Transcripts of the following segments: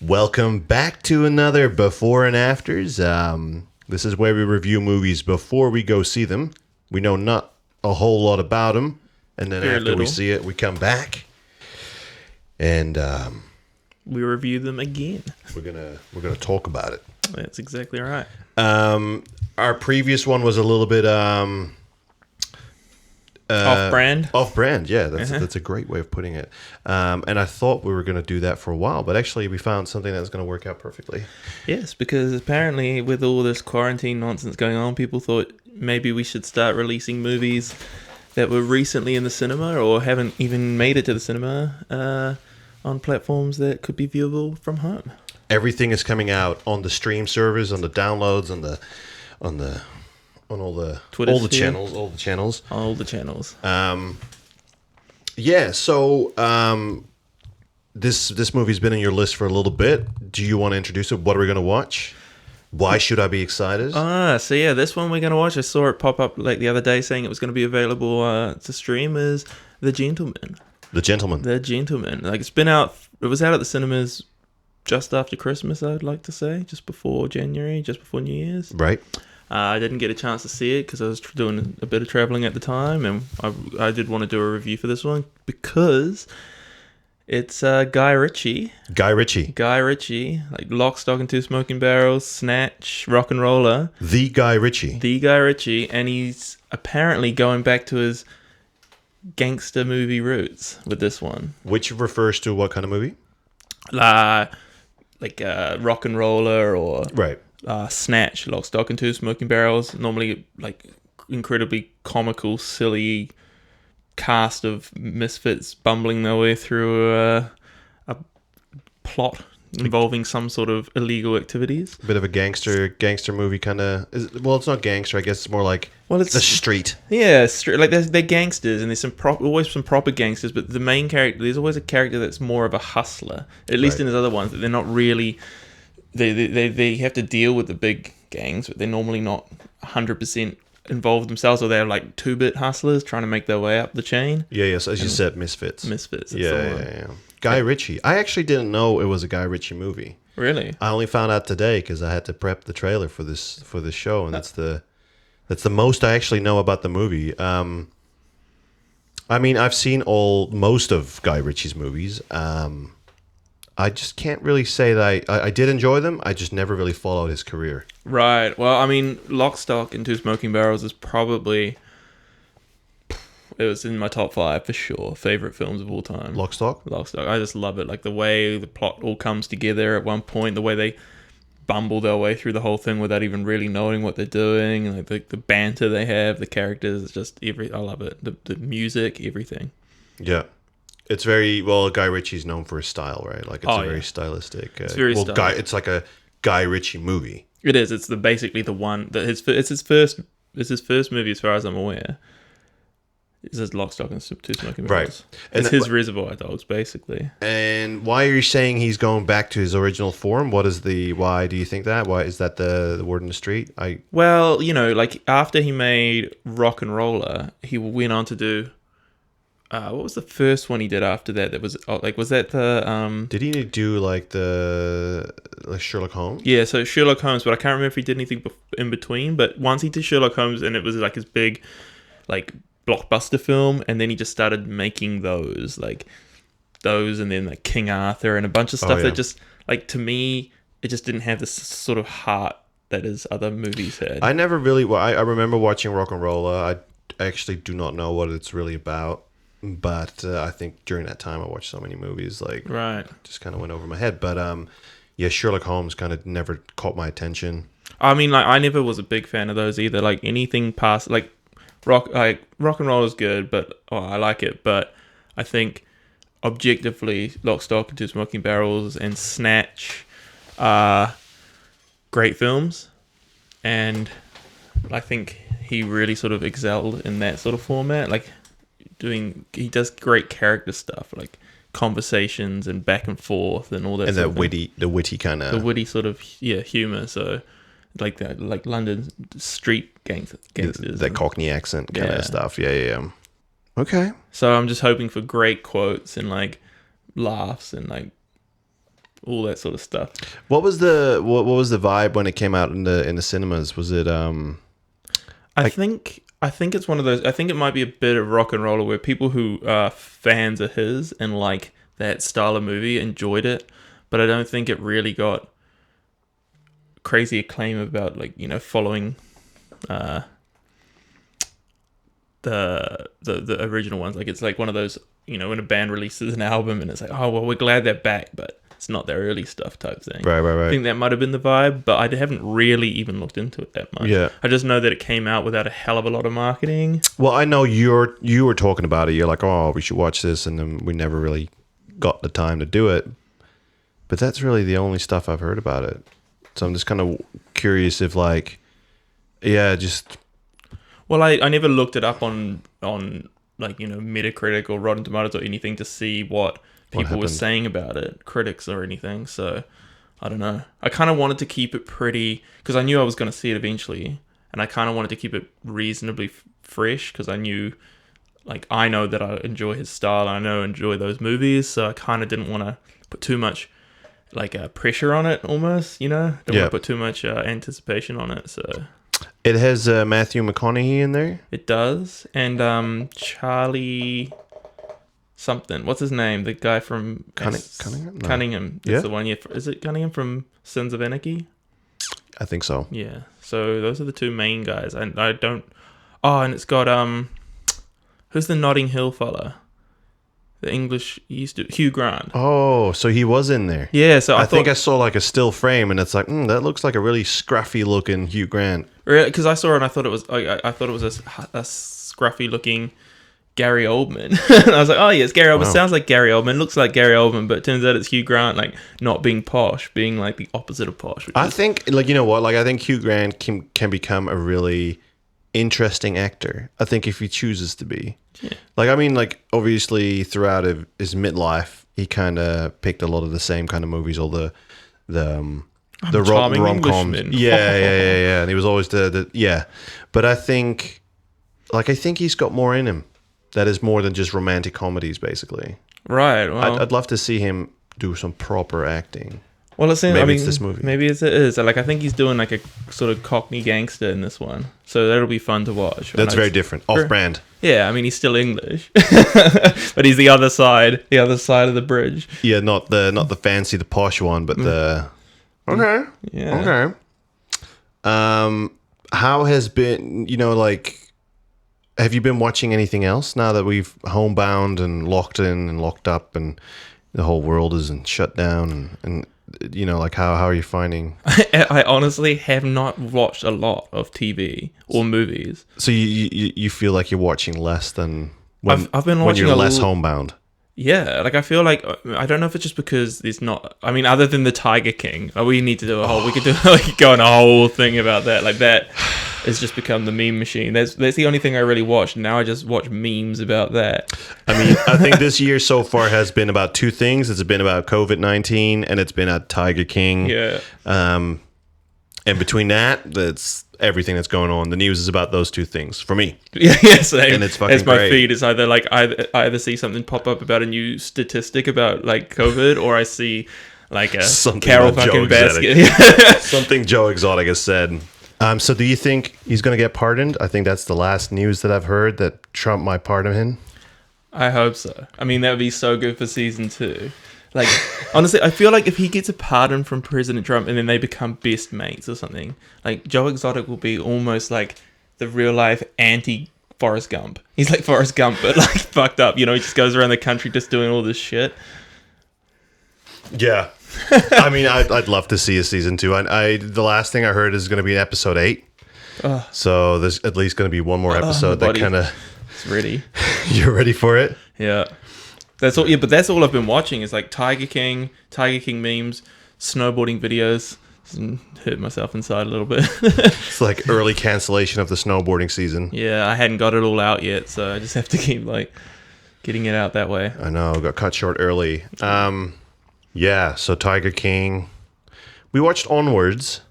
Welcome back to another Before and Afters. This is where we review movies before we go see them. We know not a whole lot about them, and then after we see it, we come back and we review them again. We're gonna talk about it. That's exactly right. Our previous one was a little bit off-brand. Off-brand, yeah. That's a great way of putting it. And I thought we were going to do that for a while, but actually we found something that was going to work out perfectly. Yes, because apparently with all this quarantine nonsense going on, people thought maybe we should start releasing movies that were recently in the cinema or haven't even made it to the cinema on platforms that could be viewable from home. Everything is coming out on the stream servers, on the downloads, on all the Twitter channels. So this movie's been in your list for a little bit. Do you want to introduce it? What are we going to watch? Why should I be excited? This one we're going to watch, I saw it pop up like the other day saying it was going to be available to stream, is The Gentleman. The Gentleman. Like, it's been out, it was out at the cinemas just after Christmas, I'd like to say, just before January, just before New Year's. Right. I didn't get a chance to see it because I was doing a bit of traveling at the time, and I did want to do a review for this one because it's Guy Ritchie, like Lock, Stock and Two Smoking Barrels, Snatch, Rock and Roller. The Guy Ritchie, and he's apparently going back to his gangster movie roots with this one. Which refers to what kind of movie? Like Rock and Roller or... Right. Snatch, Lock, Stock and Two Smoking Barrels, normally like incredibly comical, silly cast of misfits bumbling their way through a plot involving some sort of illegal activities. A bit of a gangster movie kind of. Well, it's not gangster. I guess it's more like it's the street. Yeah, like they're gangsters, and there's always some proper gangsters, but the main character, there's always a character that's more of a hustler. At least in his other ones, that they're not really. They have to deal with the big gangs, but they're normally not 100% involved themselves, or they're like 2-bit hustlers trying to make their way up the chain. Yeah, yes, as you said, misfits. Yeah. Guy Ritchie. I actually didn't know it was a Guy Ritchie movie. Really? I only found out today because I had to prep the trailer for this show, and that's the most I actually know about the movie. I mean, I've seen most of Guy Ritchie's movies. I just can't really say that I did enjoy them. I just never really followed his career. Right. Well, I mean, Lock, Stock and Two Smoking Barrels is probably... It was in my top 5 for sure. Favorite films of all time. Lock, Stock? I just love it. Like the way the plot all comes together at one point, the way they bumble their way through the whole thing without even really knowing what they're doing. Like the banter they have, the characters, it's just I love it. The music, everything. Yeah. It's very Guy Ritchie's known for his style, right? Like it's very stylistic. It's very stylistic. It's like a Guy Ritchie movie. It is. It's basically the one that it's his first movie as far as I'm aware. It's his Lock, Stock and Two Smoking Barrels. Right. It's his Reservoir Dogs, basically. And why are you saying he's going back to his original form? Why do you think that? Why is that the word in the street? Well, like after he made Rock and Roller, he went on to do. What was the first one he did after that? That was was that the? Did he do like Sherlock Holmes? Yeah, so Sherlock Holmes, but I can't remember if he did anything in between. But once he did Sherlock Holmes, and it was like his big, like blockbuster film, and then he just started making those, and then like King Arthur and a bunch of stuff that just like to me it just didn't have this sort of heart that his other movies had. I never really. Well, I remember watching Rock and Roller. I actually do not know what it's really about. But I think during that time I watched so many movies, just kind of went over my head. But Sherlock Holmes kind of never caught my attention. I mean, like I never was a big fan of those either. Like anything past Rock and Roll is good, but I like it. But I think objectively, Lock, Stock and Two Smoking Barrels and Snatch are great films, and I think he really sort of excelled in that sort of format. He does great character stuff, like conversations and back and forth and all that. And the witty kind of... The witty sort of, humor. So, like London street gangsters. That Cockney accent kind of stuff. Yeah. Okay. So I'm just hoping for great quotes and, laughs and, all that sort of stuff. What was the vibe when it came out in the cinemas? Was it I think it's one of those. I think it might be a bit of Rock and Roller where people who are fans of his and like that style of movie enjoyed it, but I don't think it really got crazy acclaim about like, you know, following the original ones. Like it's like one of those, you know, when a band releases an album and it's like, oh well, we're glad they're back, but it's not their early stuff type thing. Right. I think that might have been the vibe, but I haven't really even looked into it that much. Yeah. I just know that it came out without a hell of a lot of marketing. Well, I know you were talking about it. You're like, oh, we should watch this, and then we never really got the time to do it. But that's really the only stuff I've heard about it. So I'm just kind of curious if, like, yeah, just. Well, I never looked it up on like, you know, Metacritic or Rotten Tomatoes or anything to see what people were saying about it, critics or anything. So I don't know. I kind of wanted to keep it pretty because I knew I was going to see it eventually, and I kind of wanted to keep it reasonably fresh because I knew, like, I know that I enjoy his style. And I enjoy those movies, so I kind of didn't want to put too much like pressure on it. Almost, you know, don't want to put too much anticipation on it. So it has Matthew McConaughey in there. It does, and Charlie something. What's his name? The guy from Cunningham. No. Cunningham. That's the one. Yeah, is it Cunningham from Sons of Anarchy? I think so. Yeah. So those are the two main guys. I don't. Oh, and it's got who's the Notting Hill fella? The English Hugh Grant. Oh, so he was in there. Yeah. So I think I saw like a still frame, and it's like, that looks like a really scruffy looking Hugh Grant. Because I saw it, and I thought it was I thought it was a scruffy looking Gary Oldman. And I was like, oh yeah, it's Gary Oldman. Wow. Sounds like Gary Oldman, looks like Gary Oldman, but it turns out it's Hugh Grant, like not being posh, being like the opposite of posh. I think, like, you know what, like I think Hugh Grant can become a really interesting actor. I think if he chooses to be. Yeah. Like, I mean, like, obviously throughout his midlife, he kind of picked a lot of the same kind of movies, all the rom-coms. Yeah. And he was always the. But I think he's got more in him. That is more than just romantic comedies, basically. Right. Well, I'd love to see him do some proper acting. Well, it's this movie. Maybe it is. Like, I think he's doing like a sort of Cockney gangster in this one, so that'll be fun to watch. That's very different, off-brand. Yeah, I mean, he's still English, but he's the other side of the bridge. Yeah, not the fancy, the posh one, but the. Okay. Yeah. Okay. How has been? You know, like. Have you been watching anything else now that we've homebound and locked in and locked up and the whole world is shut down and you know, like how are you finding? I honestly have not watched a lot of TV or movies. So you feel like you're watching less than when I've been watching when you're less homebound. Yeah, like I feel like I don't know if it's just because there's not. I mean, other than the Tiger King, we need to do a whole. We could go on a whole thing about that. Like that has just become the meme machine. That's the only thing I really watch. Now I just watch memes about that. I mean, I think this year so far has been about two things. It's been about COVID-19 and it's been a Tiger King. Yeah. And between that's everything that's going on. The news is about those two things for me. Yeah, same. And it's fucking As my great. feed is either like I either see something pop up about a new statistic about like COVID, or I see like a something Carol fucking Baskin. Something Joe Exotic has said. So do you think he's going to get pardoned? I think that's the last news that I've heard, that Trump might pardon him. I hope so. I mean, that would be so good for season 2. Like, honestly, I feel like if he gets a pardon from President Trump and then they become best mates or something, like Joe Exotic will be almost like the real life anti-Forrest Gump. He's like Forrest Gump, but like fucked up. You know, he just goes around the country just doing all this shit. Yeah. I mean, I'd love to see a season 2. The last thing I heard is going to be episode 8. So there's at least going to be one more episode that kind of... It's ready. You're ready for it? Yeah. That's all. Yeah, but that's all I've been watching is like Tiger King memes, snowboarding videos. Hurt myself inside a little bit. It's like early cancellation of the snowboarding season. Yeah, I hadn't got it all out yet, so I just have to keep like getting it out that way. I know, got cut short early. Yeah, so Tiger King. We watched Onwards.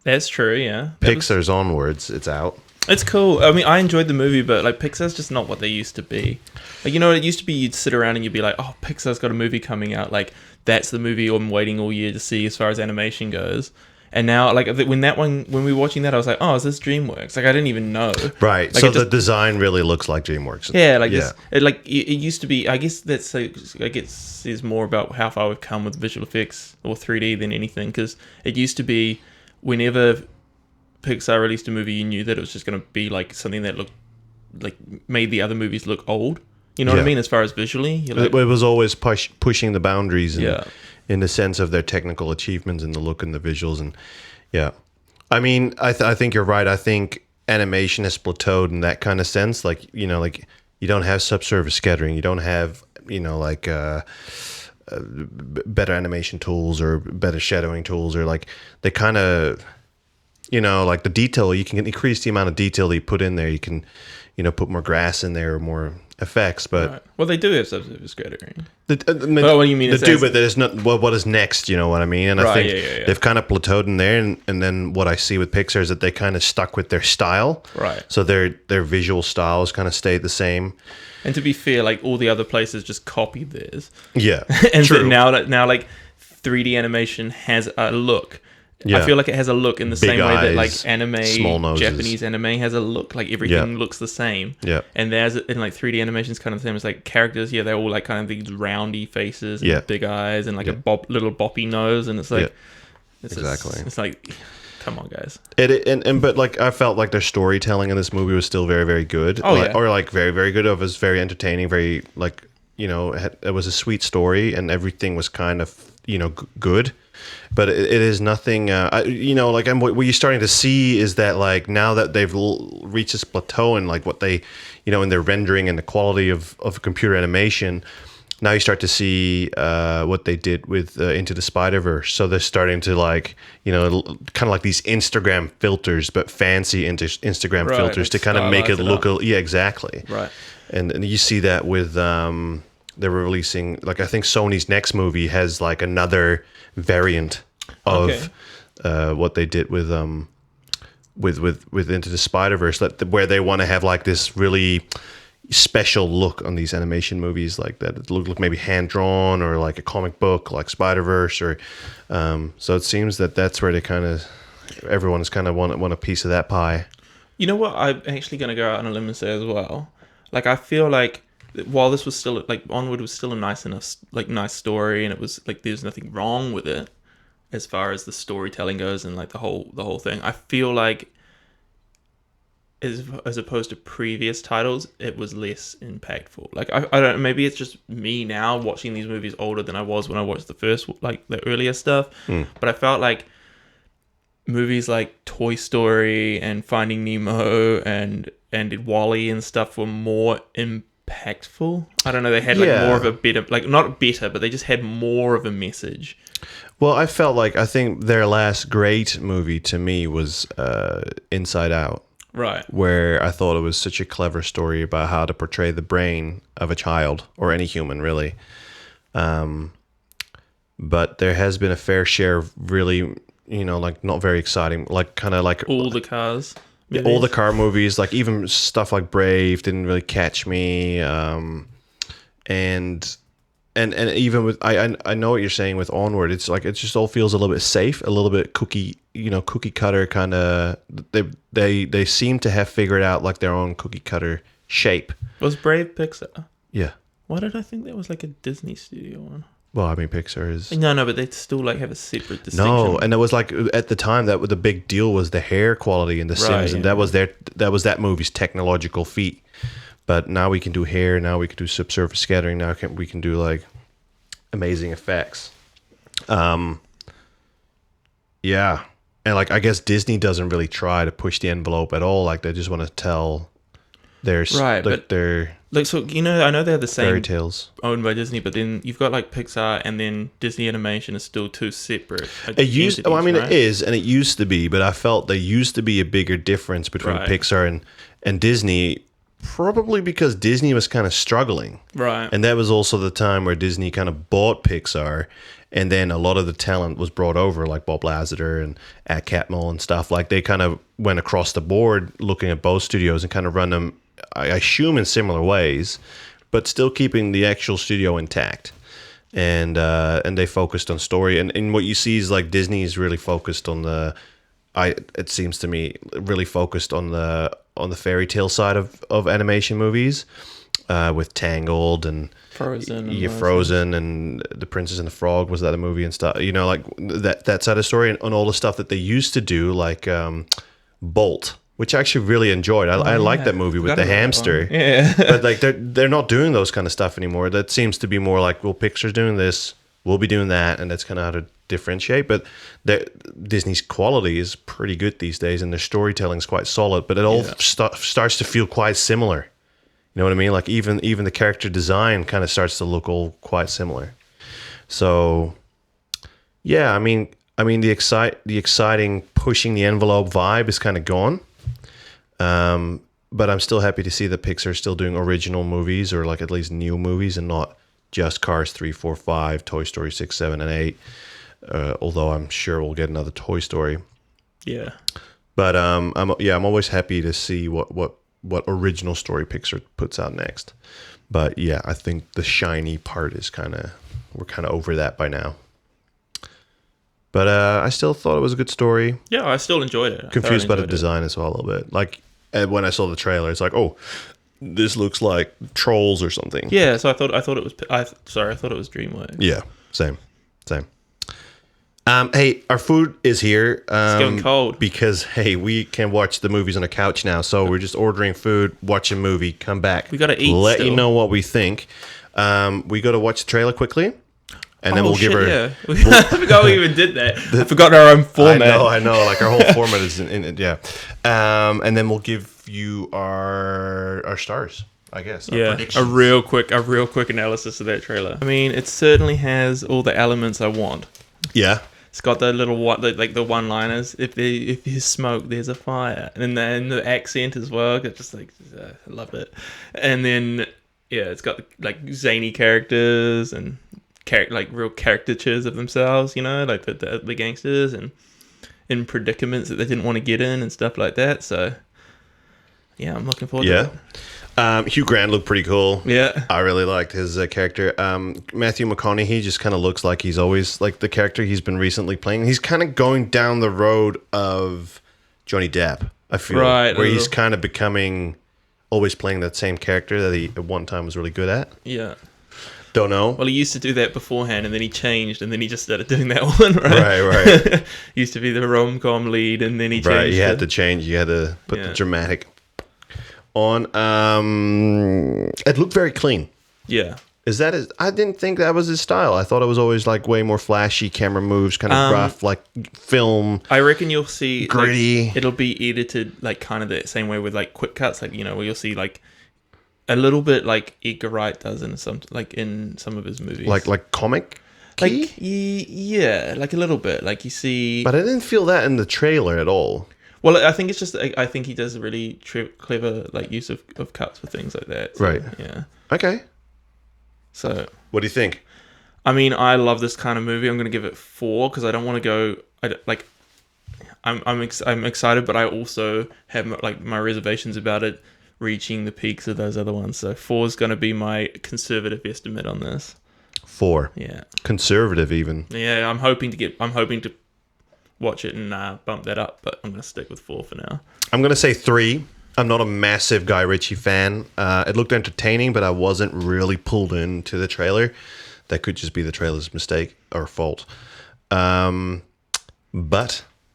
That's true, yeah. Pixar's Onwards. It's out. It's cool. I mean, I enjoyed the movie, but like Pixar's just not what they used to be. Like, you know, it used to be you'd sit around and you'd be like, oh, Pixar's got a movie coming out. Like, that's the movie I'm waiting all year to see as far as animation goes. And now, like, when we were watching that, I was like, oh, is this DreamWorks? Like, I didn't even know. Right. Like, so the design really looks like DreamWorks. Yeah, like this. It used to be. I guess that's is more about how far we've come with visual effects or 3D than anything. Because it used to be whenever Pixar released a movie, you knew that it was just going to be like something that looked like made the other movies look old. You know what I mean? As far as visually, it was always pushing the boundaries. Yeah. In the sense of their technical achievements and the look and the visuals. And yeah, I mean, I think you're right. I think animation has plateaued in that kind of sense. Like, you know, like you don't have subsurface scattering. You don't have, you know, like better animation tools or better shadowing tools, or like they kind of, you know, like the detail, you can increase the amount of detail that you put in there. You can, you know, put more grass in there or more effects, but right. Well, they do have subsurface scattering. What you mean? But there's not. Well, what is next? You know what I mean? And I think they've kind of plateaued in there. And then what I see with Pixar is that they kind of stuck with their style. Right. So their visual styles kind of stayed the same. And to be fair, like all the other places just copied theirs. Yeah. And true. So now like 3D animation has a look. Yeah. I feel like it has a look in the Big same eyes, way that like anime, small noses. Japanese anime has a look. Like everything looks the same. Yeah. And there's in like 3D animation's kind of the same as like characters. Yeah, they're all like kind of these roundy faces and big eyes and like a little boppy nose. And it's like, exactly. It's like, come on, guys. But like I felt like their storytelling in this movie was still very, very good. Or like very, very good. It was very entertaining. Very like, you know, it was a sweet story and everything was kind of, you know, good. But it is nothing, you know, like what you're starting to see is that like now that they've reached this plateau and like what they, you know, in their rendering and the quality of computer animation, now you start to see what they did with Into the Spider-Verse. So they're starting to like, you know, kind of like these Instagram filters, but fancy Instagram filters to kind of make it look, exactly. Right. And you see that with, they were releasing, like I think Sony's next movie has like another variant of what they did with Into the Spider-Verse, where they want to have like this really special look on these animation movies, like that it look maybe hand drawn or like a comic book like Spider-Verse, or so it seems that that's where they kind of everyone is kind of want a piece of that pie. You know what? I'm actually going to go out on a limb and say as well. Like I feel like while this was still like Onward was still a nice story, and it was like there's nothing wrong with it as far as the storytelling goes and like the whole thing. I feel like as opposed to previous titles, it was less impactful. Like I don't know, maybe it's just me now watching these movies older than I was when I watched the first, like the earlier stuff. But I felt like movies like Toy Story and Finding Nemo and WALL-E and stuff were more impactful. I don't know, they had like more of a better, like not better, but they just had more of a message. Well, I think their last great movie to me was Inside Out. Right. Where I thought it was such a clever story about how to portray the brain of a child, or any human really. But there has been a fair share of really, you know, like not very exciting, like kind of like all the cars. Movies. All the car movies, like even stuff like Brave didn't really catch me. And even with I know what you're saying with Onward, it's like it just all feels a little bit safe, a little bit cookie cutter kind of. They seem to have figured out like their own cookie cutter shape. Was Brave Pixar? Yeah. Why did I think that was like a Disney studio one? Well, I mean, Pixar is... No, but they still like have a separate distinction. No, and it was like at the time that the big deal was the hair quality in The Sims, and that was that movie's technological feat. But now we can do hair. Now we can do subsurface scattering. Now we can do like amazing effects. Yeah, and like I guess Disney doesn't really try to push the envelope at all. Like they just want to tell their like, so, you know, I know they're the same fairy tales owned by Disney, but then you've got like Pixar, and then Disney Animation is still two separate. It used to be, but I felt there used to be a bigger difference between Pixar and Disney, probably because Disney was kind of struggling. Right. And that was also the time where Disney kind of bought Pixar, and then a lot of the talent was brought over, like Bob Lasseter and At Catmull and stuff. Like they kind of went across the board looking at both studios and kind of run them, I assume, in similar ways, but still keeping the actual studio intact. And they focused on story. And what you see is like Disney is really focused on it seems to me, really focused on the fairy tale side of animation movies, with Tangled and Frozen and The Princess and the Frog, was that a movie, and stuff, like that side of story, and all the stuff that they used to do, like Bolt, which I actually really enjoyed. I like that movie with the hamster. Yeah. But like they're not doing those kind of stuff anymore. That seems to be more like, well, Pixar's doing this, we'll be doing that, and that's kind of how to differentiate. But Disney's quality is pretty good these days, and their storytelling is quite solid. But it all starts to feel quite similar. You know what I mean? Like even the character design kind of starts to look all quite similar. So yeah, I mean the exciting pushing the envelope vibe is kind of gone. But I'm still happy to see that Pixar is still doing original movies, or like at least new movies, and not just Cars 3, 4, 5, Toy Story 6, 7, and 8. Although I'm sure we'll get another Toy Story. Yeah. But I'm always happy to see what original story Pixar puts out next. But yeah, I think the shiny part is we're kind of over that by now. But I still thought it was a good story. Yeah, I still enjoyed it. Confused by the design as well a little bit. Like when I saw the trailer, it's like, oh, this looks like Trolls or something. Yeah, so I thought it was DreamWorks. Yeah, same. Hey, our food is here. It's getting cold. Because, hey, we can watch the movies on a couch now. So we're just ordering food, watch a movie, come back. We got to eat Let still. you know what we think. We got to watch the trailer quickly. And then we'll give her... Yeah. I forgot we even did that. I forgot our own format. I know. Like, our whole format is in it, yeah. And then we'll give you our stars, I guess. Yeah, a real quick analysis of that trailer. I mean, it certainly has all the elements I want. Yeah. It's got the little the one-liners. If there's smoke, there's a fire, and then the accent as well. It's just I love it. And then it's got like zany characters and real caricatures of themselves. Like the gangsters and in predicaments that they didn't want to get in and stuff like that. So yeah, I'm looking forward to it. Hugh Grant looked pretty cool. Yeah. I really liked his character. Matthew McConaughey just kind of looks like he's always like the character he's been recently playing. He's kind of going down the road of Johnny Depp, I feel. Right. Where he's kind of becoming always playing that same character that he at one time was really good at. Yeah. Don't know. Well, he used to do that beforehand, and then he changed, and then he just started doing that one, right? Right. He used to be the rom-com lead, and then he changed. Right, he had to change. You had to put the dramatic on. It looked very clean. Yeah. I didn't think that was his style. I thought it was always like way more flashy camera moves, kind of rough, like film. I reckon you'll see gritty. It'll be edited like kind of the same way with like quick cuts, like where you'll see like a little bit like Edgar Wright does in some of his movies, like comic. Like yeah, like a little bit, like you see. But I didn't feel that in the trailer at all. Well, I think it's just I think he does a really clever like use of cuts for things like that. So, right. Yeah. Okay. So, what do you think? I mean, I love this kind of movie. I'm going to give it 4 because I don't want to go. I'm excited, but I also have like my reservations about it reaching the peaks of those other ones. So 4 is going to be my conservative estimate on this. 4. Yeah. Conservative even. Yeah, I'm hoping to watch it and bump that up, but I'm going to stick with 4 for now. I'm going to say 3. I'm not a massive Guy Ritchie fan. It looked entertaining, but I wasn't really pulled into the trailer. That could just be the trailer's mistake or fault. But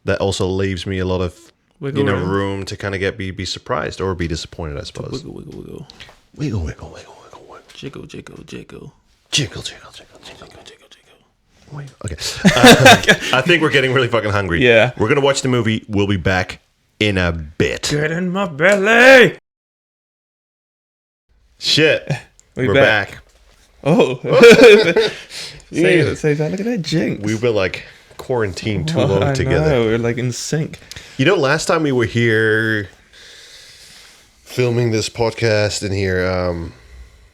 that also leaves me a lot of room to kind of be surprised or be disappointed, I suppose. Wiggle, wiggle, wiggle. Wiggle, wiggle, wiggle, wiggle, wiggle. Jiggle, jiggle, jiggle. Jiggle, jiggle, jiggle, jiggle, jiggle, jiggle, jiggle. Wait, okay. I think we're getting really fucking hungry. Yeah. We're going to watch the movie. We'll be back in a bit. Get in my belly. Shit. We're back. Oh. Say that. Look at that jinx. We were like quarantined too long together. I know. We're like in sync. Last time we were here filming this podcast in here,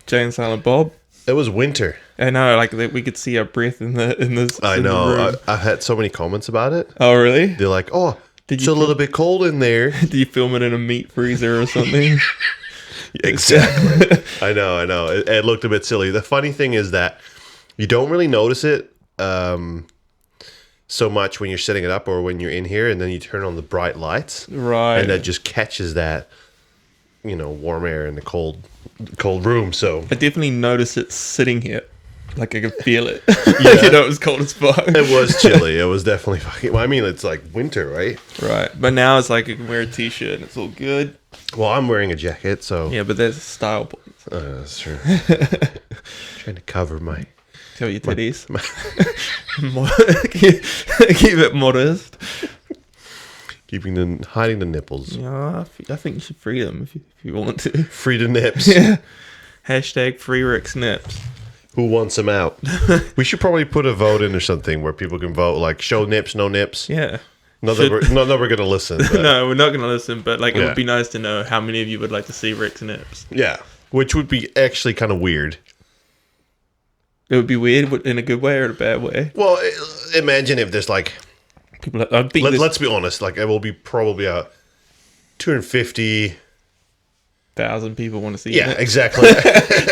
Jay and Silent Bob. It was winter. I know, like we could see our breath in this. I know. I've had so many comments about it. Oh, really? They're like, "Oh, It's a little bit cold in there. Did you film it in a meat freezer or something? Exactly. I know. It looked a bit silly. The funny thing is that you don't really notice it so much when you're setting it up or when you're in here, and then you turn on the bright lights. Right. And that just catches that, warm air in the cold room. So I definitely noticed it sitting here. Like I could feel it. Yeah. It was cold as fuck. It was chilly. It was definitely fucking... Well, I mean, it's like winter, right? Right. But now it's like I can wear a t-shirt and it's all good. Well, I'm wearing a jacket, so... Yeah, but there's style points. That's true. Trying to cover my... Tell your titties. Keep it modest. Hiding the nipples. Yeah, I think you should free them if you want to. Free the nips. Yeah. Hashtag free Rick's nips. Who wants them out? We should probably put a vote in or something where people can vote, like, show nips, no nips. Yeah. Not that we're going to listen. But. No, we're not going to listen, but it would be nice to know how many of you would like to see Rick's nips. Yeah, which would be actually kind of weird. It would be weird in a good way or in a bad way. Well, imagine if there's like... People. Let's be honest, like, it will be probably a 250... 1,000 people want to see it. Yeah, exactly.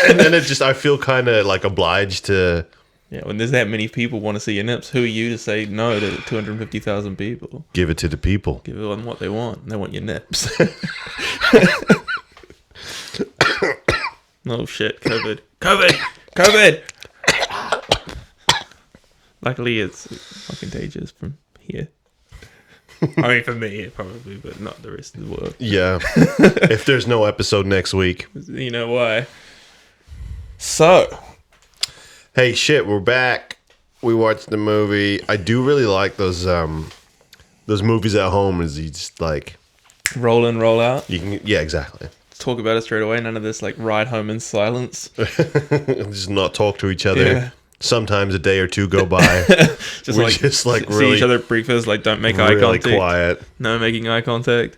And then I feel kind of like obliged to... Yeah, when there's that many people want to see your nips, who are you to say no to 250,000 people? Give it to the people. Give them what they want. They want your nips. Oh shit, COVID. Luckily it's not contagious from here. I mean, for me, probably, but not the rest of the world. Yeah. If there's no episode next week. You know why. So. Hey, shit, we're back. We watched the movie. I do really like those movies at home. Is you just like... Roll in, roll out? Yeah, exactly. Let's talk about it straight away. None of this, like, ride home in silence. Just not talk to each other. Yeah. Sometimes a day or two go by. We're just like see each other at breakfast, like don't make eye contact. Really quiet. No making eye contact.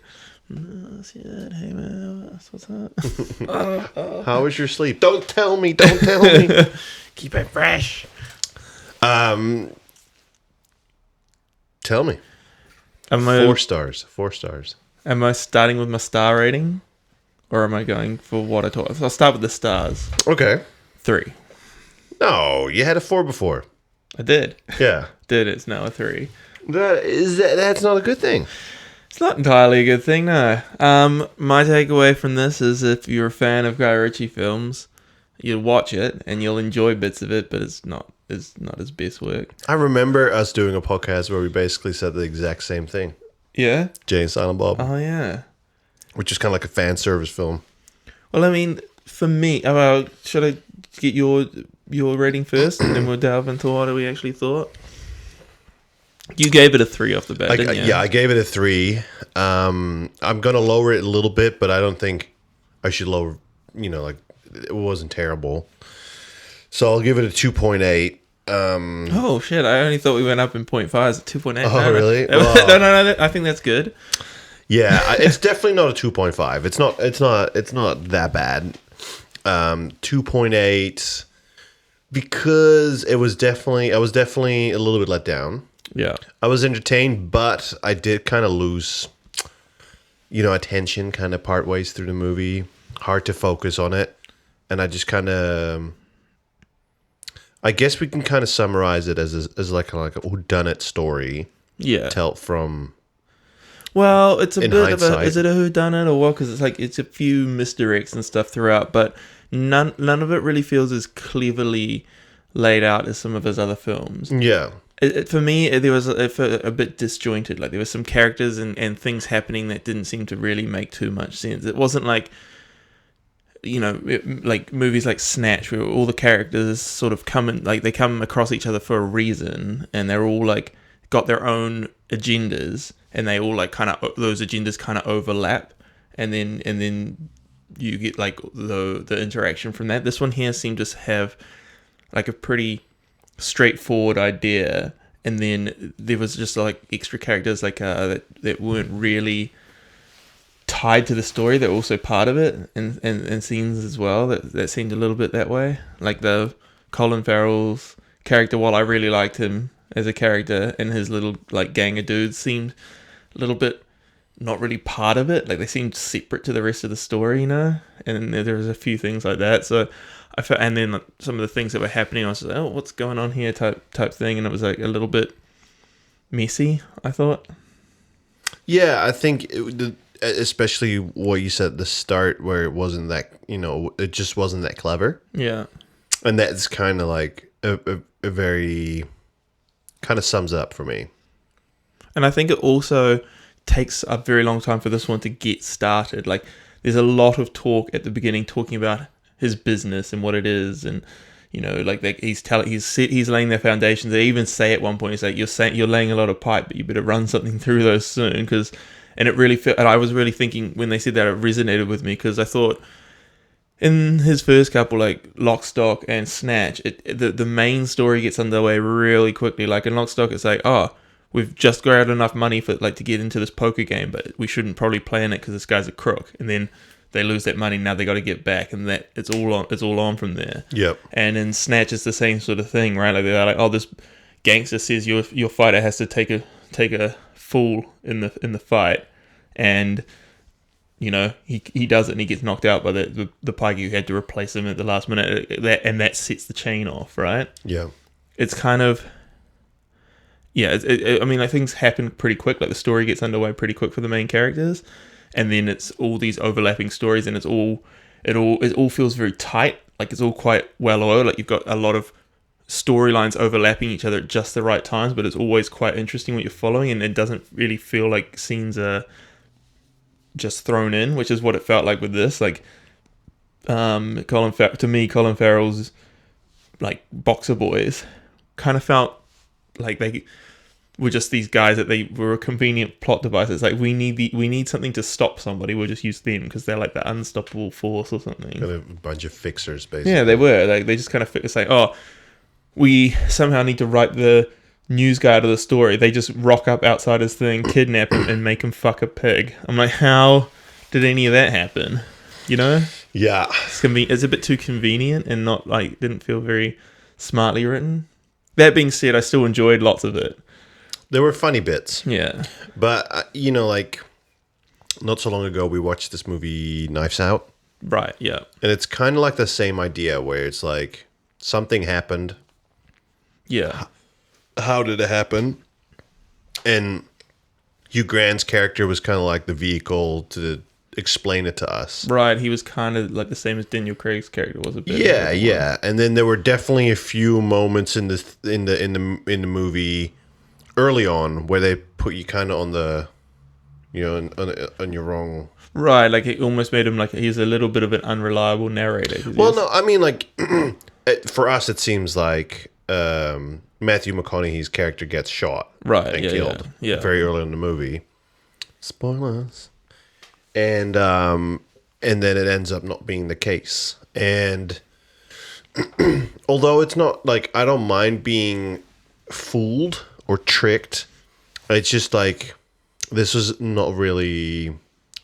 Oh, shit. Hey man, what's up? How was your sleep? Don't tell me. Keep it fresh. Tell me. 4 stars. 4 stars. Am I starting with my star rating, or am I going for what I thought? I'll start with the stars. Okay. 3. No, you had a 4 before. I did. Yeah. It's now a 3. That's not a good thing. It's not entirely a good thing, no. My takeaway from this is if you're a fan of Guy Ritchie films, you'll watch it and you'll enjoy bits of it, but it's not his best work. I remember us doing a podcast where we basically said the exact same thing. Yeah? Jay and Silent Bob. Oh, yeah. Which is kind of like a fan service film. Well, I mean, for me, should I get your rating first, and then we'll delve into what we actually thought? You gave it a 3 off the bat, didn't you? Yeah, I gave it a 3. I'm going to lower it a little bit, but I don't think I should lower, it wasn't terrible. So I'll give it a 2.8. Oh, shit. I only thought we went up in 0.5. It's a 2.8. Oh, really? No. I think that's good. Yeah, it's definitely not a 2.5. It's not that bad. 2.8 because I was definitely a little bit let down. Yeah. I was entertained, but I did kind of lose attention kind of part ways through the movie. Hard to focus on it. And I just kind of I guess we can kind of summarize it as like a whodunit story. Yeah. Tell from Well, it's a bit hindsight. of a... Is it a whodunit or what? Because it's a few misdirects and stuff throughout, but none of it really feels as cleverly laid out as some of his other films. Yeah. For me, there was a bit disjointed. Like, there were some characters and things happening that didn't seem to really make too much sense. It wasn't like, like movies like Snatch, where all the characters sort of come across each other for a reason, and they're all like got their own agendas, and they all like kind of those agendas kind of overlap, and then you get like the interaction from that. This one here seemed to have like a pretty straightforward idea, and then there was just like extra characters like that weren't really tied to the story. They're also part of it, and scenes as well that seemed a little bit that way. Like the Colin Farrell's character, while I really liked him as a character, and his little like gang of dudes seemed little bit not really part of it. Like they seemed separate to the rest of the story, And there was a few things like that. So I felt, and then like, some of the things that were happening, I was like, oh, what's going on here, type thing, and it was like a little bit messy, I thought. Yeah, I think especially what you said at the start, where it wasn't that, it just wasn't that clever. Yeah. And that's kind of like a very, kind of sums it up for me. And I think it also takes a very long time for this one to get started. Like there's a lot of talk at the beginning talking about his business and what it is, and like he's laying their foundations. They even say at one point, he's like, you're laying a lot of pipe, but you better run something through those soon, and it really felt, and I was really thinking when they said that, it resonated with me, because I thought in his first couple, like Lock, Stock and Snatch, the main story gets underway really quickly. Like in Lock, Stock, it's like, oh, we've just got enough money for to get into this poker game, but we shouldn't probably play in it because this guy's a crook. And then they lose that money. Now they got to get back, and that it's all on from there. Yep. And in Snatch, it's the same sort of thing, right? Like they're like, oh, this gangster says your fighter has to take a fall in the fight, and he does it, and he gets knocked out by the pikey who had to replace him at the last minute. That sets the chain off, right? Yeah. It's kind of. Yeah, I mean, like things happen pretty quick. Like the story gets underway pretty quick for the main characters, and then it's all these overlapping stories, and it all feels very tight. Like it's all quite well oiled. Like you've got a lot of storylines overlapping each other at just the right times, but it's always quite interesting what you're following, and it doesn't really feel like scenes are just thrown in, which is what it felt like with this. Like, Colin Farrell's like Boxer Boys kind of felt like they were just these guys that they were a convenient plot device. It's like we need something to stop somebody. We'll just use them because they're like the unstoppable force or something. Kind of a bunch of fixers, basically. Yeah, they were. Like they just kind of it's like, oh, we somehow need to write the news guy out of the story. They just rock up outside his thing, kidnap him, and make him fuck a pig. I'm like, how did any of that happen? Yeah, it's a bit too convenient and not like didn't feel very smartly written. That being said, I still enjoyed lots of it. There were funny bits. Yeah. But, like, not so long ago, we watched this movie, Knives Out. Right, yeah. And it's kind of like the same idea where it's like, something happened. Yeah. How did it happen? And Hugh Grant's character was kind of like the vehicle to explain it to us. Right, he was kind of like the same as Daniel Craig's character was a bit. Yeah. And then there were definitely a few moments in the movie early on where they put you kind of on the, on your wrong. Right, like it almost made him like he's a little bit of an unreliable narrator. Well, no, I mean like for us it seems like Matthew McConaughey's character gets shot, right, and killed, very early in the movie. Spoilers. And then it ends up not being the case. And although it's not like I don't mind being fooled or tricked, it's just like this was not really.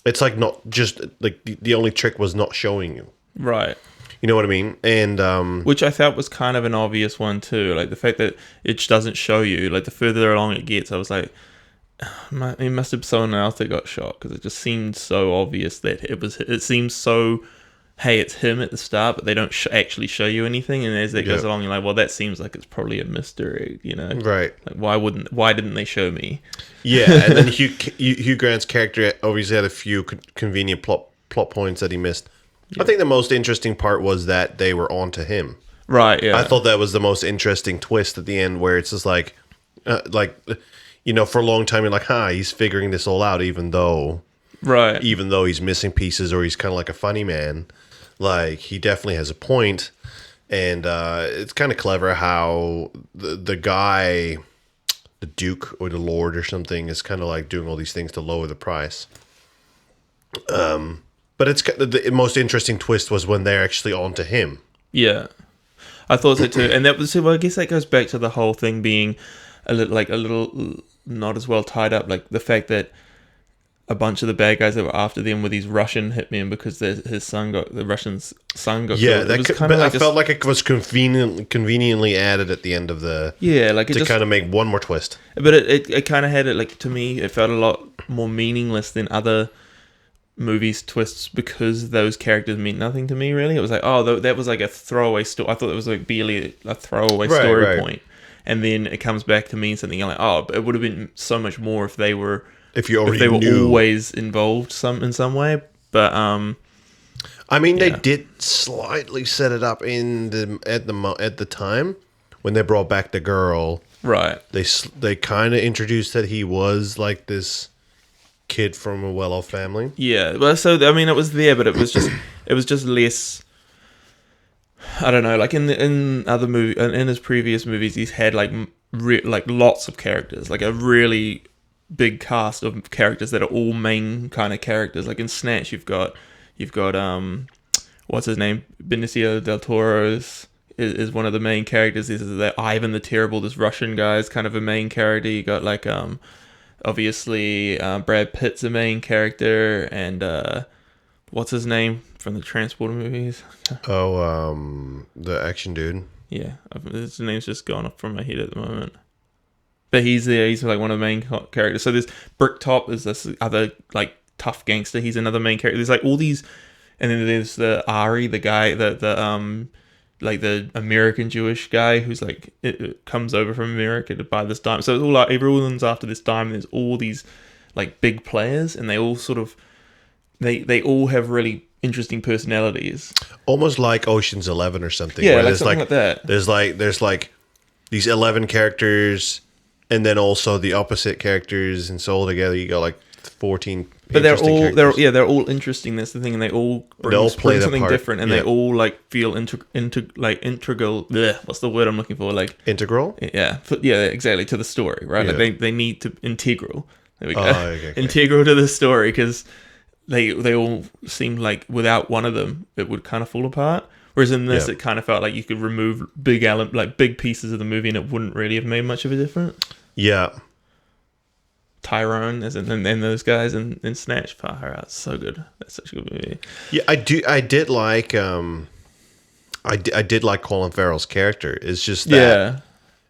It's like not just like the only trick was not showing you. Right. You know what I mean? And which I felt was kind of an obvious one too. Like the fact that it doesn't show you. Like the further along it gets, I was like, it must have been someone else that got shot because it just seemed so obvious that it was. It seems so, hey, it's him at the start, but they don't actually show you anything. And as it goes along, you're like, well, that seems like it's probably a mystery, Right. Like why didn't they show me? Yeah, and then Hugh Grant's character obviously had a few convenient plot points that he missed. Yeah. I think the most interesting part was that they were on to him. Right, yeah. I thought that was the most interesting twist at the end where it's just like for a long time you're like, he's figuring this all out even though he's missing pieces or he's kind of like a funny man. Like, he definitely has a point. And it's kind of clever how the guy, the Duke or the Lord or something, is kind of like doing all these things to lower the price. But it's the most interesting twist was when they're actually on to him. Yeah, I thought so too, and that was. Well, I guess that goes back to the whole thing being a little not as well tied up. Like the fact that a bunch of the bad guys that were after them were these Russian hitmen because the Russian's son got Yeah, killed. that could, but I felt like it was conveniently added at the end of the to kind of make one more twist. But it kind of had it like, to me, it felt a lot more meaningless than other movies twists because those characters meant nothing to me really. It was like, oh, that was like a throwaway story. I thought it was like barely a throwaway story point, and then it comes back to mean something. You're like, oh, but it would have been so much more if they were always involved in some way. But I mean, they did slightly set it up at the time when they brought back the girl. Right. They kind of introduced that he was like this kid from a well-off family. Yeah. Well, so I mean, it was there, but it was just less. I don't know. Like in other in his previous movies, he's had like lots of characters, like a really big cast of characters that are all main kind of characters. Like in Snatch, you've got what's his name, Benicio del Toro is one of the main characters. This is that Ivan the Terrible, this Russian guy, is kind of a main character. You got like obviously Brad Pitt's a main character, and what's his name from the Transporter movies? The action dude. Yeah, his name's just gone off from my head at the moment. But he's like one of the main characters. So there's Bricktop is this other like tough gangster. He's another main character. There's like all these, and then there's the Ari, the guy, the like the American Jewish guy who's like it comes over from America to buy this diamond. So it's all like everyone's after this diamond. There's all these like big players, and they all sort of they all have really interesting personalities, almost like Ocean's 11 or something. Yeah, where like something like that. There's like these 11 characters. And then also the opposite characters, and so all together you got like 14. But they're all interesting. That's the thing, and they all bring something different, and they all like feel integral. Bleh, what's the word I'm looking for? Like integral. Yeah, exactly, to the story, right? Yeah. Like they need to integral. There we go. Okay. Integral to the story, because they all seem like without one of them it would kind of fall apart. Whereas in this, it kind of felt like you could remove big pieces of the movie, and it wouldn't really have made much of a difference. Yeah. Tyrone, and those guys in Snatch, far out, so good. That's such a good movie. Yeah, I did like I did like Colin Farrell's character. It's just that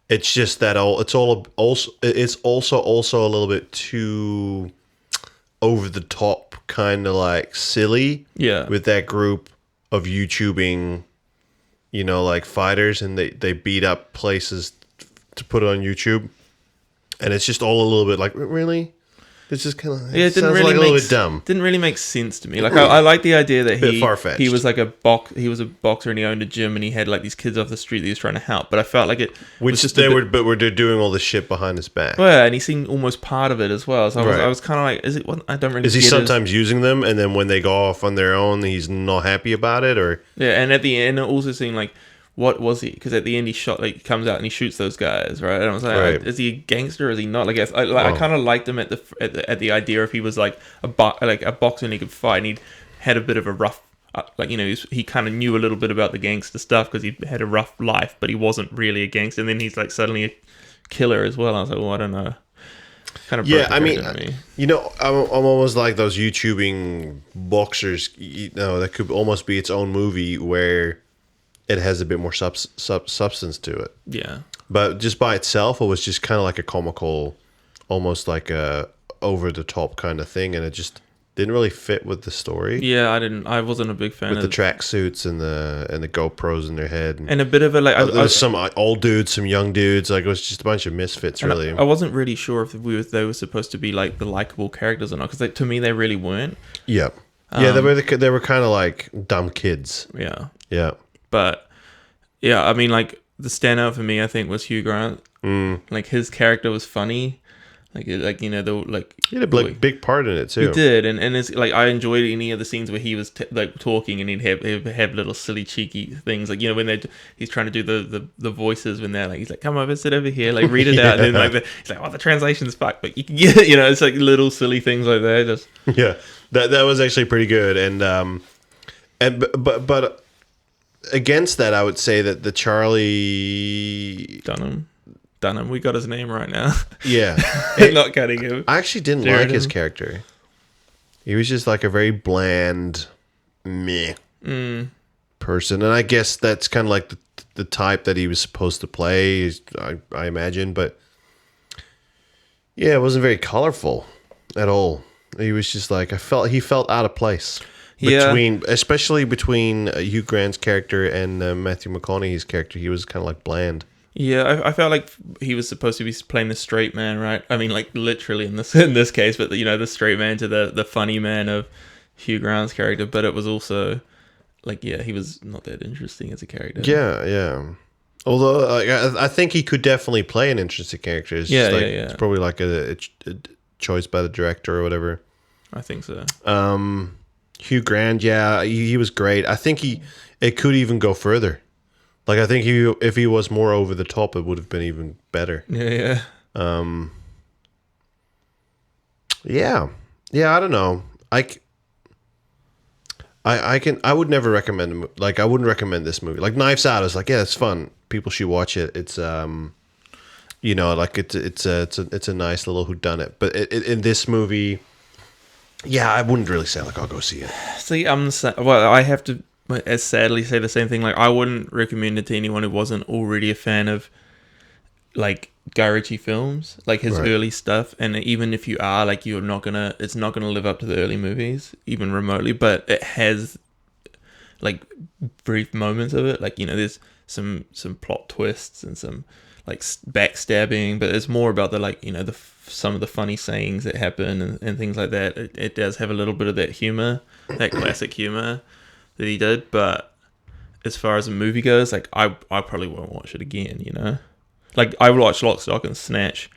it's just that it's also a little bit too over the top, kind of like silly. Yeah, with that group of YouTubing, like fighters, and they beat up places to put it on YouTube, and it's just all a little bit like, really? It's just kind of it didn't really like a little bit dumb. Didn't really make sense to me. Like I like the idea that he was like he was a boxer, and he owned a gym, and he had like these kids off the street that he was trying to help. But I felt like it was just they're doing all this shit behind his back. Well, yeah, and he seemed almost part of it as well. So I was kind of like, is it? I don't really. Is he sometimes using them, and then when they go off on their own, he's not happy about it, or and at the end it also seemed like, what was he? Because at the end he comes out and he shoots those guys, right? And I was like, is he a gangster or is he not? Like, I kind of liked him at the idea if he was like a boxer and he could fight, and he had a bit of a rough, he kind of knew a little bit about the gangster stuff because he had a rough life, but he wasn't really a gangster. And then he's like suddenly a killer as well. I was like, I don't know. Kind of I mean, I'm almost like those YouTubing boxers. That could almost be its own movie where it has a bit more substance to it. Yeah. But just by itself, it was just kind of like a comical, almost like a over-the-top kind of thing, and it just didn't really fit with the story. Yeah, I wasn't a big fan with the tracksuits and the GoPros in their head. And a bit of a, like... There was some old dudes, some young dudes. Like, it was just a bunch of misfits, really. I wasn't really sure if they were supposed to be, like, the likable characters or not, because to me, they really weren't. Yeah. They were kind of like dumb kids. Yeah. Yeah. But yeah, I mean, like the standout for me, I think, was Hugh Grant. Like his character was funny. He had a big part in it too. He did, and it's like I enjoyed any of the scenes where he was talking, and he'd have little silly cheeky things, like when he's trying to do the voices when they're like, he's like, come over, sit over here, like read it out, and then he's like, oh, the translation's fucked, but you can get it, it's like little silly things like that. Just that was actually pretty good, but against that, I would say that the Charlie Dunham, we got his name right now. Yeah. Not cutting him. I actually didn't like his character. He was just like a very bland, meh person, and I guess that's kind of like the type that he was supposed to play. I imagine, but yeah, it wasn't very colorful at all. He was just like he felt out of place. Especially between Hugh Grant's character and Matthew McConaughey's character. He was kind of like bland. Yeah, I felt like he was supposed to be playing the straight man, right? I mean, like literally in this case, but the straight man to the funny man of Hugh Grant's character. But it was also like, yeah, he was not that interesting as a character. Yeah. Although I think he could definitely play an interesting character. It's It's probably like a choice by the director or whatever. I think so. Hugh Grant, yeah, he was great. I think it could even go further. Like, I think if he was more over the top, it would have been even better. Yeah. Yeah. I don't know. I would never recommend, like, I wouldn't recommend this movie. Like, Knives Out is like, yeah, it's fun. People should watch it. It's like it's a nice little whodunit. But in this movie, yeah, I wouldn't really say like I'll go see it. See, I have to as sadly say the same thing. Like, I wouldn't recommend it to anyone who wasn't already a fan of like Guy Ritchie films, like his early stuff. And even if you are, like, it's not gonna live up to the early movies, even remotely. But it has like brief moments of it. Like, there's some plot twists and some like backstabbing, but it's more about the like some of the funny sayings that happen and things like that. It does have a little bit of that humor, that classic humor that he did. But as far as the movie goes, like I probably won't watch it again. Like, I watch Lock, Stock and Snatch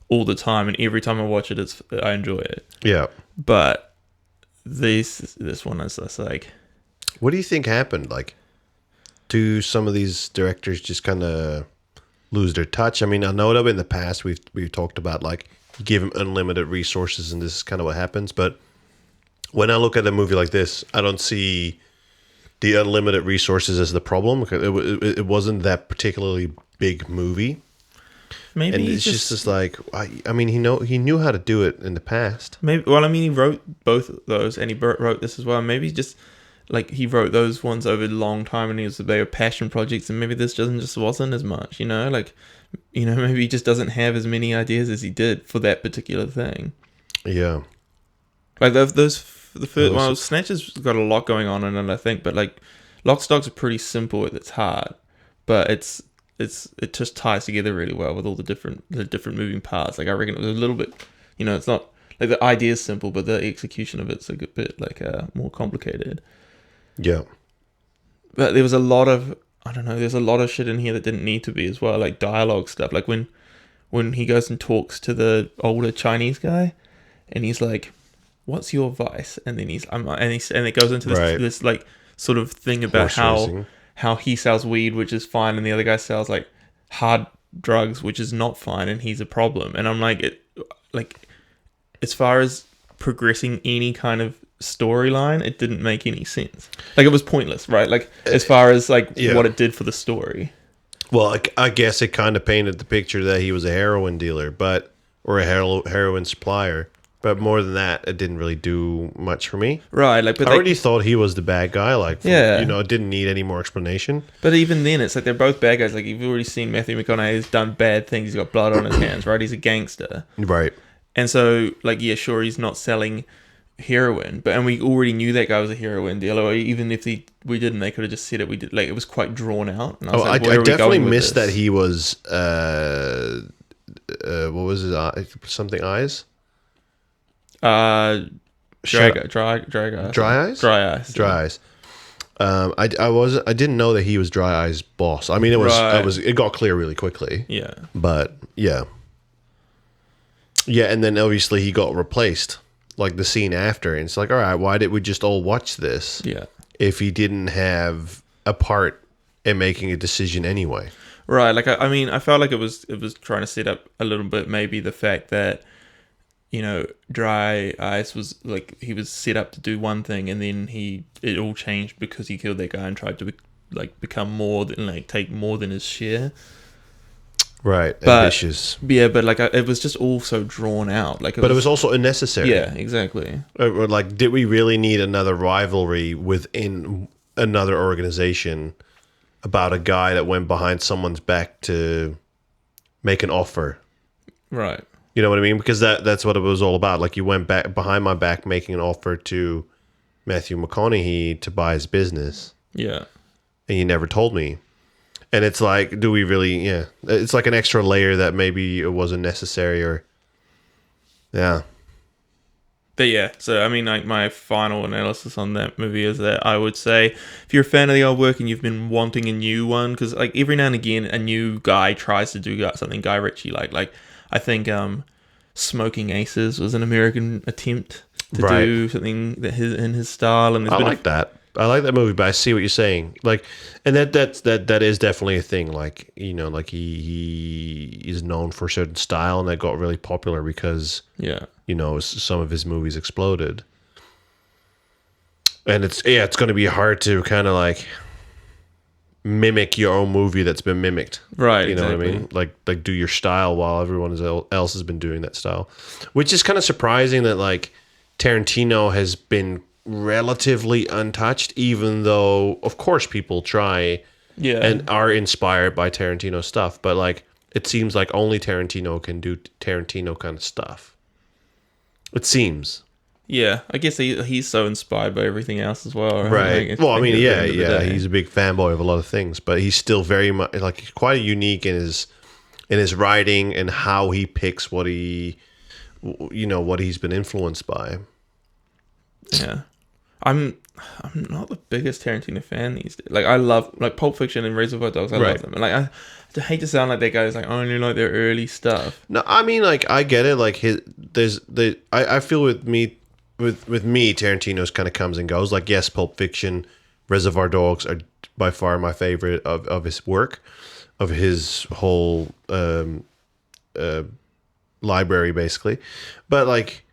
all the time, and every time I watch it, I enjoy it. Yeah. But this one is just like, what do you think happened? Like, do some of these directors just kind of lose their touch? I mean, I know that in the past we've talked about, like, you give them unlimited resources and this is kind of what happens. But when I look at a movie like this, I don't see the unlimited resources as the problem. It wasn't that particularly big movie. Maybe, and it's just like, I mean, he knew how to do it in the past. Maybe. Well, I mean, he wrote both of those, and he wrote this as well. Maybe just like he wrote those ones over a long time, and they were passion projects, and maybe this just wasn't as much. Like, maybe he just doesn't have as many ideas as he did for that particular thing. Yeah. Like the first one, Snatcher's got a lot going on in it, I think, but like Lock, Stock's pretty simple at its heart, but it just ties together really well with all the different moving parts. Like, I reckon it was a little bit, it's not like the idea is simple, but the execution of it's a good bit like more complicated. Yeah. But there was a lot of, I don't know, there's a lot of shit in here that didn't need to be as well, like dialogue stuff. Like when he goes and talks to the older Chinese guy, and he's like, "What's your vice?" And then and it goes into this like sort of thing about how he sells weed, which is fine, and the other guy sells like hard drugs, which is not fine, and he's a problem. And I'm like, as far as progressing any kind of storyline, it didn't make any sense. Like, it was pointless, right? Like, as far as like what it did for the story. Well, I guess it kind of painted the picture that he was a heroin dealer, or a heroin supplier. But more than that, it didn't really do much for me. Right. Like, but I already thought he was the bad guy. Like, it didn't need any more explanation. But even then, it's like they're both bad guys. Like, you've already seen Matthew McConaughey's done bad things. He's got blood on his hands, right? He's a gangster. Right. And so, like, yeah, sure, he's not selling heroin, and we already knew that guy was a heroin dealer. Even if we didn't, they could have just said it. We did, like, it was quite drawn out. And I definitely missed that he was what was his something eyes? Dry eyes. I didn't know that he was Dry Eye's boss. I mean, it got clear really quickly. Yeah. But yeah, and then obviously he got replaced, like the scene after, and it's like, all right, why did we just all watch this? Yeah. If he didn't have a part in making a decision anyway. Right. Like, I mean, I felt like it was trying to set up a little bit maybe the fact that, Dry Eyes was like, he was set up to do one thing, and then it all changed because he killed that guy and tried to like become more than, like, take more than his share. Right, But ambitious. yeah, but like it was just all so drawn out. Like, But it was also unnecessary. yeah, exactly. Or like, did we really need another rivalry within another organization about a guy that went behind someone's back to make an offer? Right. You know what I mean? Because that's what it was all about. Like, you went back behind my back making an offer to Matthew McConaughey to buy his business, Yeah. and you never told me. And it's like, do we really? Yeah, it's like an extra layer that maybe it wasn't necessary, or yeah. But yeah, so I mean, like my final analysis on that movie is that I would say if you're a fan of the old work and you've been wanting a new one, because like every now and again a new guy tries to do something Guy Ritchie like I think Smoking Aces was an American attempt to do something that in his style, and I like that. I like that movie, but I see what you're saying. Like, and that is definitely a thing. Like, you know, like he is known for a certain style, and that got really popular because you know, some of his movies exploded. And it's going to be hard to kind of like mimic your own movie that's been mimicked, right? You know what I mean? Like do your style while everyone else has been doing that style, which is kind of surprising that like Tarantino has been relatively untouched, even though of course people try and are inspired by Tarantino stuff, but like it seems like only Tarantino can do Tarantino kind of stuff. It seems. Yeah, I guess he's so inspired by everything else as well, right? Like, well, I mean, yeah, he's a big fanboy of a lot of things, but he's still very much like he's quite unique in his writing and how he picks what he, you know, what he's been influenced by. Yeah. I'm not the biggest Tarantino fan these days. Like I love like Pulp Fiction and Reservoir Dogs. I love them. And like I hate to sound like that guys like only like their early stuff. No, I mean like I get it. Like I feel with me Tarantino's kind of comes and goes. Like yes, Pulp Fiction, Reservoir Dogs are by far my favorite of his work, of his whole library basically. But like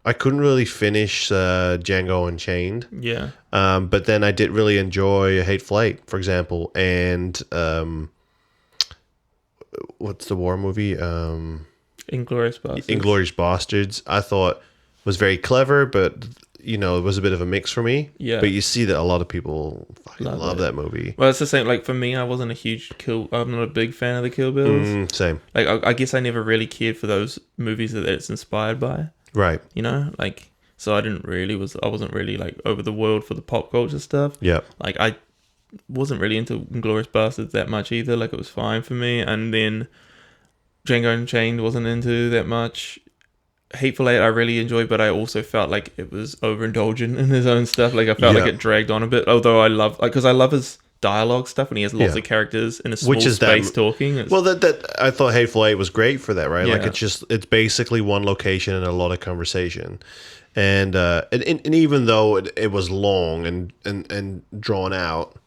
I couldn't really finish Django Unchained. Yeah. But then I did really enjoy Hateful Eight, for example, and what's the war movie? Inglourious Basterds. Inglourious Basterds. I thought was very clever, but you know it was a bit of a mix for me. Yeah. But you see that a lot of people fucking love that movie. Well, it's the same. Like for me, I wasn't a huge I'm not a big fan of the Kill Bills. Same. Like I guess I never really cared for those movies that it's inspired by. Right. You know, like so I wasn't really like over the world for the pop culture stuff. Yeah. Like I wasn't really into Inglourious Basterds that much either. Like it was fine for me, and then Django Unchained wasn't into that much. Hateful Eight I really enjoyed, but I also felt like it was overindulgent in his own stuff. Like I felt like it dragged on a bit. Although I love because I love his dialogue stuff, and he has lots of characters in a small space talking. Well, that I thought Hateful Eight was great for that, right? Yeah. Like it's basically one location and a lot of conversation, and even though it was long and drawn out,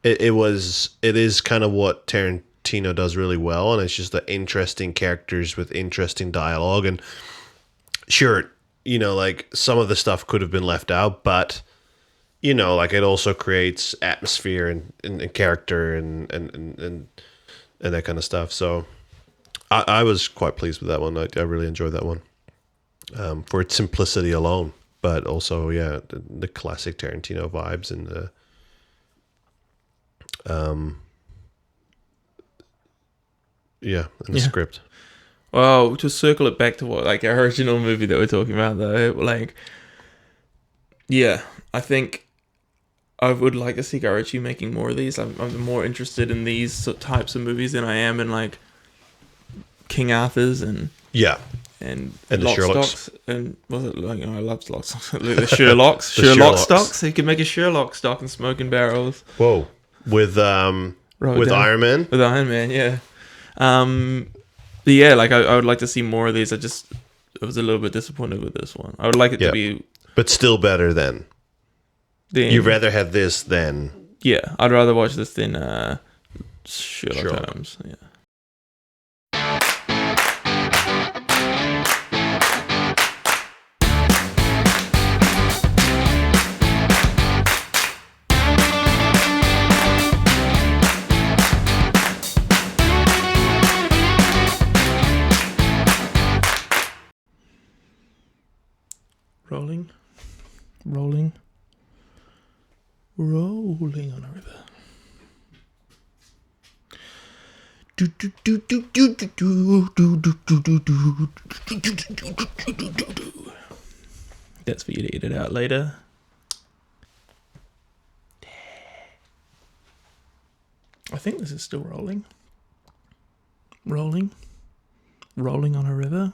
it is kind of what Tarantino does really well, and it's just the interesting characters with interesting dialogue. And sure, you know, like some of the stuff could have been left out, but you know, like it also creates atmosphere and character and that kind of stuff. So I was quite pleased with that one. I really enjoyed that one for its simplicity alone, but also the classic Tarantino vibes and the the script. Well, to circle it back to what like our original movie that we're talking about though, like I think I would like to see Guy Ritchie making more of these. I'm more interested in these types of movies than I am in like King Arthur's and the Lock Sherlocks. Stocks and was it like I love Lock Stocks. The Sherlock Stocks. He could make a Sherlock stock and smoking barrels. Whoa, with Iron Man. With Iron Man, yeah. But yeah, like I would like to see more of these. I was a little bit disappointed with this one. I would like it to be, but still better than. You'd rather have this than... Yeah, I'd rather watch this than Sherlock Holmes. Yeah. Rolling on a river. That's for you to edit out later. I think this is still rolling. Rolling on a river.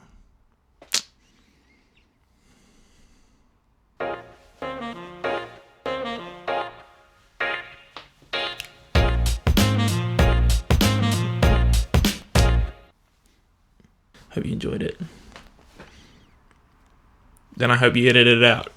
Hope you enjoyed it. Then I hope you edited it out.